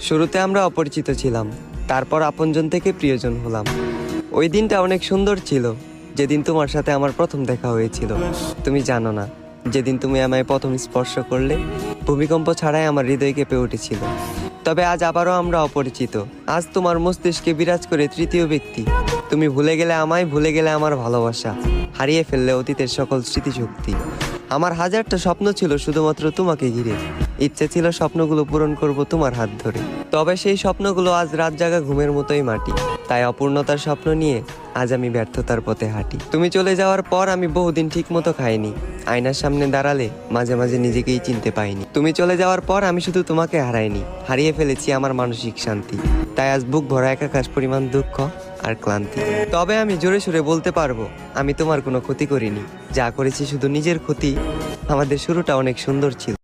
শুরুতে আমরা অপরিচিত ছিলাম, তারপর আপনজন থেকে প্রিয়জন হলাম। ওই দিনটা অনেক সুন্দর ছিল, যেদিন তোমার সাথে আমার প্রথম দেখা হয়েছিল। তুমি জানো না, যেদিন তুমি আমায় প্রথম স্পর্শ করলে, ভূমিকম্প ছাড়াই আমার হৃদয় কেঁপে উঠেছিল। তবে আজ আবারও আমরা অপরিচিত। আজ তোমার মস্তিষ্কে বিরাজ করে তৃতীয় ব্যক্তি। তুমি ভুলে গেলে আমায়, ভুলে গেলে আমার ভালোবাসা, হারিয়ে ফেললে অতীতের সকল স্মৃতিশক্তি। আমার হাজারটা স্বপ্ন ছিল শুধুমাত্র তোমাকে ঘিরে। ইচ্ছে ছিল স্বপ্নগুলো পূরণ করব তোমার হাত ধরে। তবে সেই স্বপ্নগুলো আজ রাত জাগা ঘুমের মতোই মাটি। তাই অপূর্ণতার স্বপ্ন নিয়ে আজ আমি ব্যর্থতার পথে হাঁটি। তুমি চলে যাওয়ার পর আমি বহুদিন ঠিক মতো খাইনি। আয়নার সামনে দাঁড়ালে মাঝে মাঝে নিজেকেই চিনতে পাইনি। তুমি চলে যাওয়ার পর আমি শুধু তোমাকে হারাইনি, হারিয়ে ফেলেছি আমার মানসিক শান্তি। তাই আজ বুক ভরা একাকাশ পরিমাণ দুঃখ আর ক্লান্তি। তবে আমি জোরে সুরে বলতে পারবো, আমি তোমার কোনো ক্ষতি করিনি। যা করেছি শুধু নিজের ক্ষতি। আমাদের শুরুটা অনেক সুন্দর ছিল।